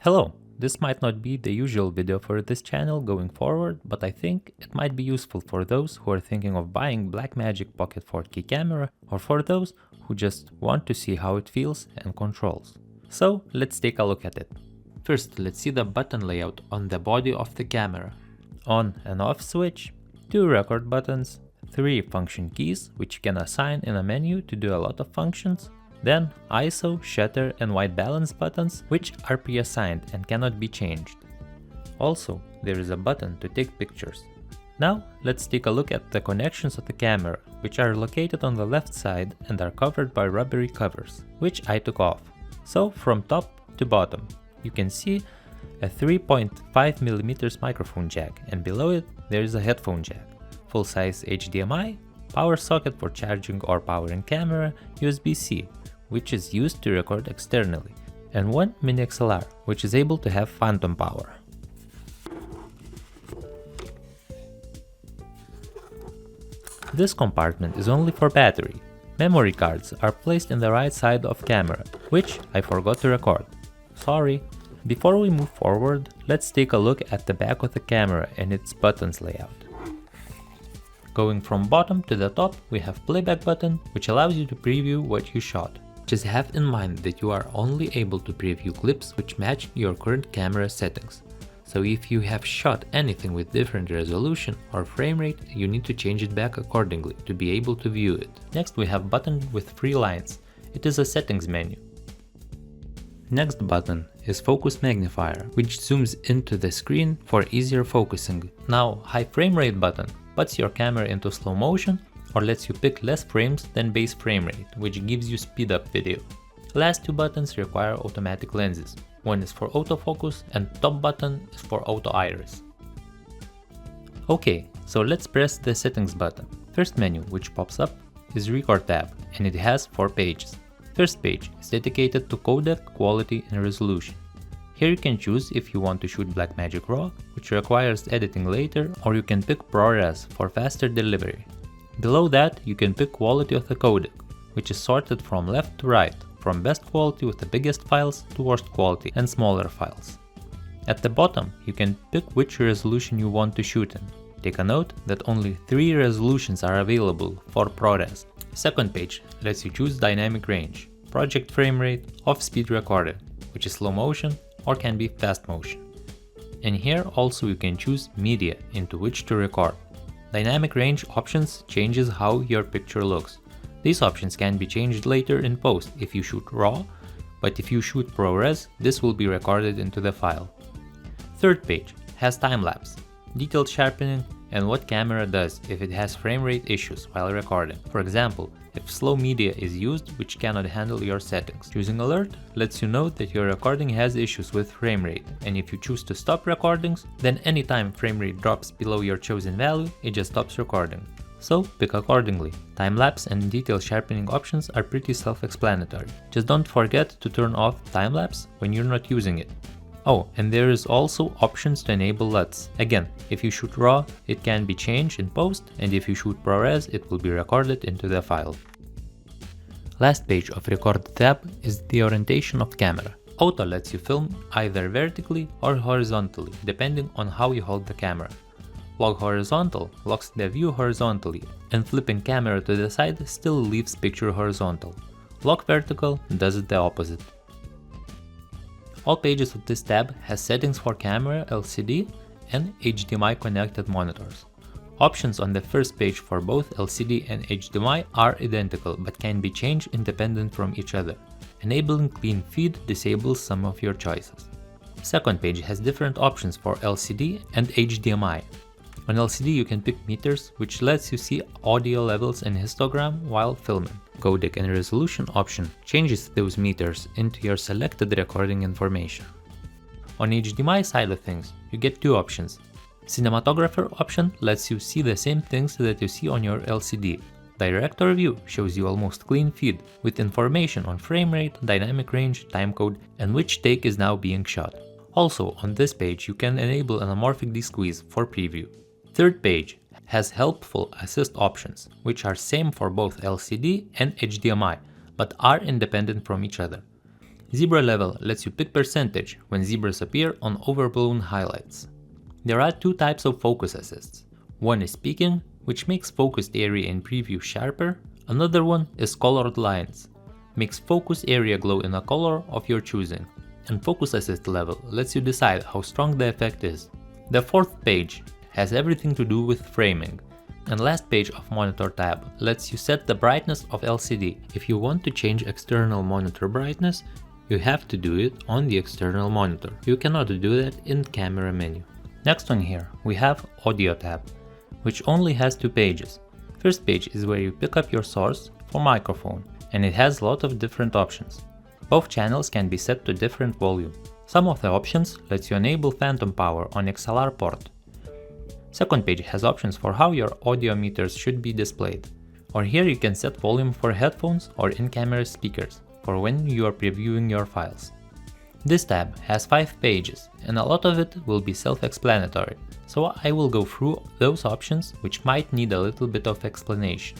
Hello, this might not be the usual video for this channel going forward, but I think it might be useful for those who are thinking of buying Blackmagic Pocket 4K camera or for those who just want to see how it feels and controls. So let's take a look at it. First, let's see the button layout on the body of the camera. On and off switch, 2 record buttons, 3 function keys which you can assign in a menu to do a lot of functions, then ISO, shutter and white balance buttons which are pre-assigned and cannot be changed. Also, there is a button to take pictures. Now let's take a look at the connections of the camera, which are located on the left side and are covered by rubbery covers, which I took off. So from top to bottom, you can see a 3.5mm microphone jack, and below it there is a headphone jack, full-size HDMI, power socket for charging or powering camera, USB-C, which is used to record externally, and one mini XLR, which is able to have phantom power. This compartment is only for battery. Memory cards are placed in the right side of camera, which I forgot to record. Sorry. Before we move forward, let's take a look at the back of the camera and its buttons layout. Going from bottom to the top, we have playback button, which allows you to preview what you shot. Just have in mind that you are only able to preview clips which match your current camera settings. So if you have shot anything with different resolution or frame rate, you need to change it back accordingly to be able to view it. Next we have button with 3 lines. It is a settings menu. Next button is focus magnifier, which zooms into the screen for easier focusing. Now high frame rate button puts your camera into slow motion or lets you pick less frames than base frame rate, which gives you speed up video. Last 2 buttons require automatic lenses. One is for autofocus and top button is for auto iris. Okay, so let's press the settings button. First menu which pops up is record tab, and it has 4 pages. First page is dedicated to codec, quality and resolution. Here you can choose if you want to shoot Blackmagic RAW, which requires editing later, or you can pick ProRes for faster delivery. Below that you can pick quality of the codec, which is sorted from left to right, from best quality with the biggest files to worst quality and smaller files. At the bottom you can pick which resolution you want to shoot in. Take a note that only 3 resolutions are available for ProRes. Second page lets you choose dynamic range, project frame rate, off-speed recording, which is slow motion or can be fast motion. And here also you can choose media into which to record. Dynamic range options changes how your picture looks. These options can be changed later in post if you shoot RAW, but if you shoot ProRes, this will be recorded into the file. Third page has time-lapse, detailed sharpening, and what camera does if it has frame rate issues while recording. For example, if slow media is used which cannot handle your settings. Choosing alert lets you know that your recording has issues with frame rate, and if you choose to stop recordings, then anytime frame rate drops below your chosen value, it just stops recording. So pick accordingly. Time-lapse and detail sharpening options are pretty self-explanatory. Just don't forget to turn off time-lapse when you're not using it. Oh, and there is also options to enable LUTS. Again, if you shoot RAW, it can be changed in post, and if you shoot ProRes, it will be recorded into the file. Last page of record tab is the orientation of camera. Auto lets you film either vertically or horizontally, depending on how you hold the camera. Lock horizontal locks the view horizontally, and flipping camera to the side still leaves picture horizontal. Lock vertical does it the opposite. All pages of this tab has settings for camera, LCD and HDMI connected monitors. Options on the first page for both LCD and HDMI are identical but can be changed independent from each other. Enabling clean feed disables some of your choices. Second page has different options for LCD and HDMI. On LCD you can pick meters, which lets you see audio levels and histogram while filming. Codec and resolution option changes those meters into your selected recording information. On HDMI side of things, you get 2 options. Cinematographer option lets you see the same things that you see on your LCD. Director view shows you almost clean feed with information on frame rate, dynamic range, timecode, and which take is now being shot. Also on this page you can enable anamorphic desqueeze for preview. Third page has helpful assist options, which are same for both LCD and HDMI, but are independent from each other. Zebra level lets you pick percentage when zebras appear on overblown highlights. There are two types of focus assists. One is peaking, which makes focused area in preview sharper. Another one is colored lines, makes focus area glow in a color of your choosing. And focus assist level lets you decide how strong the effect is. The fourth page has everything to do with framing. And last page of monitor tab lets you set the brightness of LCD. If you want to change external monitor brightness, you have to do it on the external monitor. You cannot do that in camera menu. Next on here we have audio tab, which only has two pages. First page is where you pick up your source for microphone, and it has a lot of different options. Both channels can be set to different volume. Some of the options lets you enable phantom power on XLR port. Second page has options for how your audio meters should be displayed. Or here you can set volume for headphones or in-camera speakers for when you are previewing your files. This tab has 5 pages, and a lot of it will be self-explanatory, so I will go through those options which might need a little bit of explanation.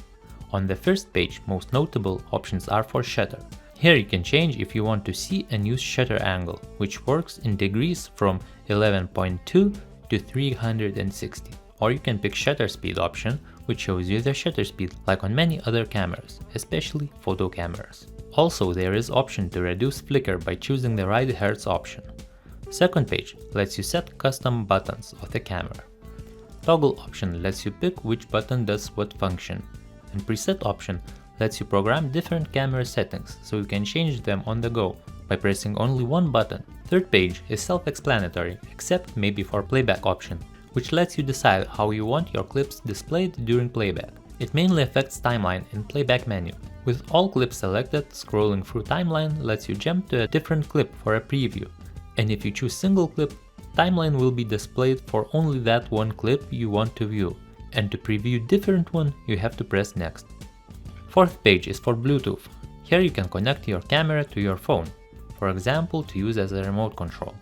On the first page, most notable options are for shutter. Here you can change if you want to see and use shutter angle, which works in degrees from 11.2 to 360. Or you can pick shutter speed option, which shows you the shutter speed like on many other cameras, especially photo cameras. Also, there is option to reduce flicker by choosing the right hertz option. Second page lets you set custom buttons of the camera. Toggle option lets you pick which button does what function. And preset option lets you program different camera settings so you can change them on the go by pressing only one button. Third page is self-explanatory, except maybe for playback option, which lets you decide how you want your clips displayed during playback. It mainly affects timeline in playback menu. With all clips selected, scrolling through timeline lets you jump to a different clip for a preview. And if you choose single clip, timeline will be displayed for only that one clip you want to view. And to preview different one, you have to press next. Fourth page is for Bluetooth. Here you can connect your camera to your phone, for example to use as a remote control.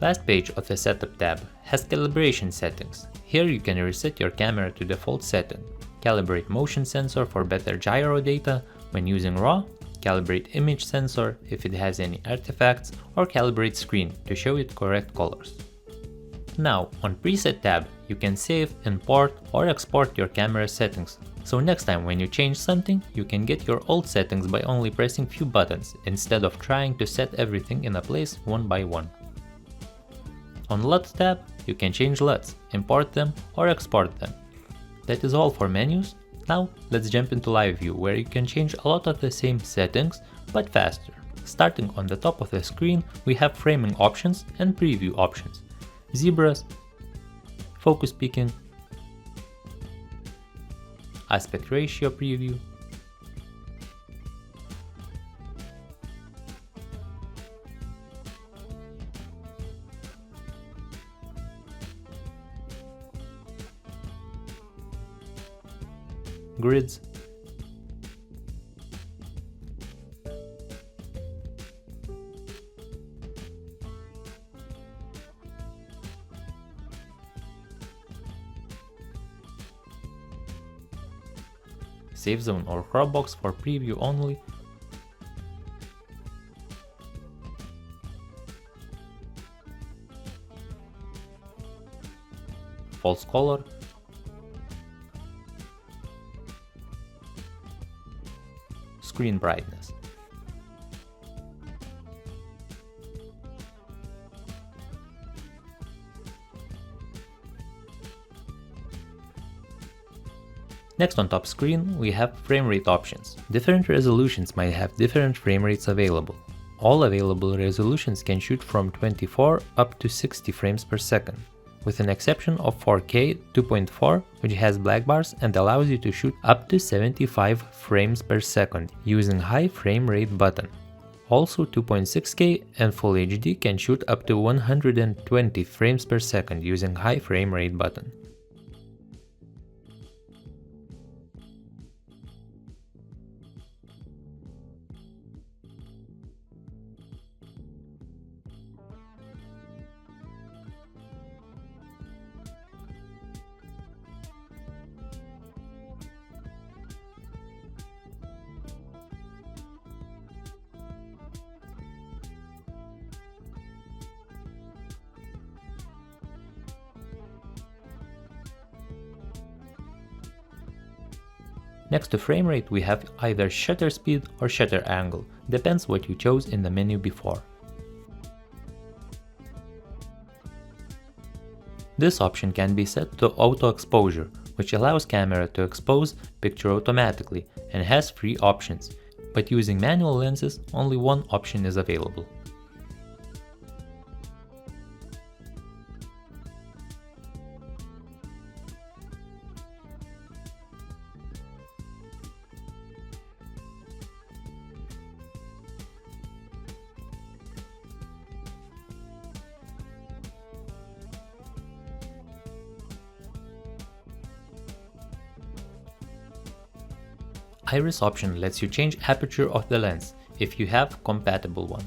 Last page of the setup tab has calibration settings. Here you can reset your camera to default setting, calibrate motion sensor for better gyro data when using RAW, calibrate image sensor if it has any artifacts, or calibrate screen to show it correct colors. Now, on preset tab, you can save, import, or export your camera settings. So next time when you change something, you can get your old settings by only pressing few buttons, instead of trying to set everything in a place one by one. On LUTS tab, you can change LUTs, import them, or export them. That is all for menus. Now let's jump into live view, where you can change a lot of the same settings, but faster. Starting on the top of the screen, we have framing options and preview options. Zebras, focus peaking, aspect ratio preview, grids, safe zone or crop box for preview only, false color, screen brightness. Next on top screen, we have frame rate options. Different resolutions might have different frame rates available. All available resolutions can shoot from 24 up to 60 frames per second, with an exception of 4K 2.4, which has black bars and allows you to shoot up to 75 frames per second using high frame rate button. Also 2.6K and Full HD can shoot up to 120 frames per second using high frame rate button. Next to frame rate we have either shutter speed or shutter angle, depends what you chose in the menu before. This option can be set to auto exposure, which allows camera to expose picture automatically and has 3 options, but using manual lenses only one option is available. Iris option lets you change aperture of the lens if you have compatible one.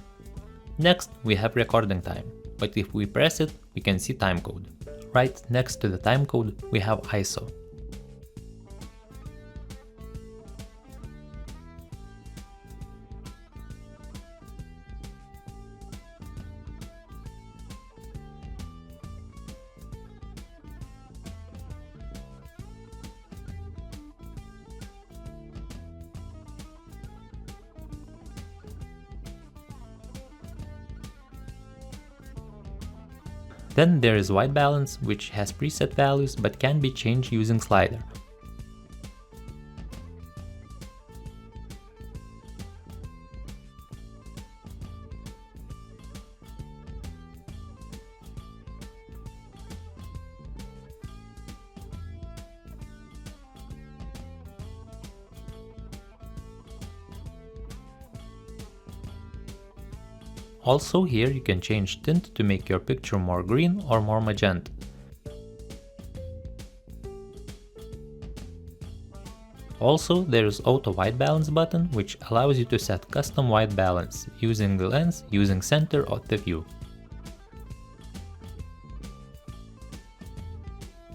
Next we have recording time, but if we press it we can see timecode. Right next to the timecode we have ISO. Then there is white balance, which has preset values but can be changed using slider. Also here you can change tint to make your picture more green or more magenta. Also there is auto white balance button, which allows you to set custom white balance using the lens using center of the view.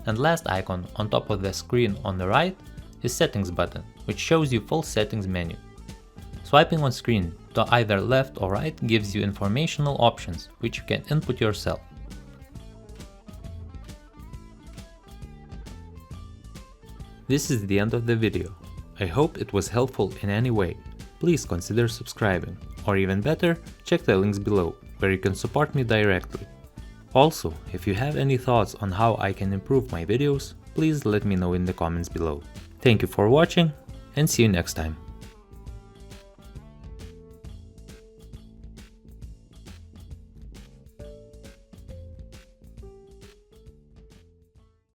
And last icon on top of the screen on the right is settings button, which shows you full settings menu. Swiping on screen to either left or right gives you informational options, which you can input yourself. This is the end of the video. I hope it was helpful in any way. Please consider subscribing, or even better, check the links below, where you can support me directly. Also, if you have any thoughts on how I can improve my videos, please let me know in the comments below. Thank you for watching, and see you next time.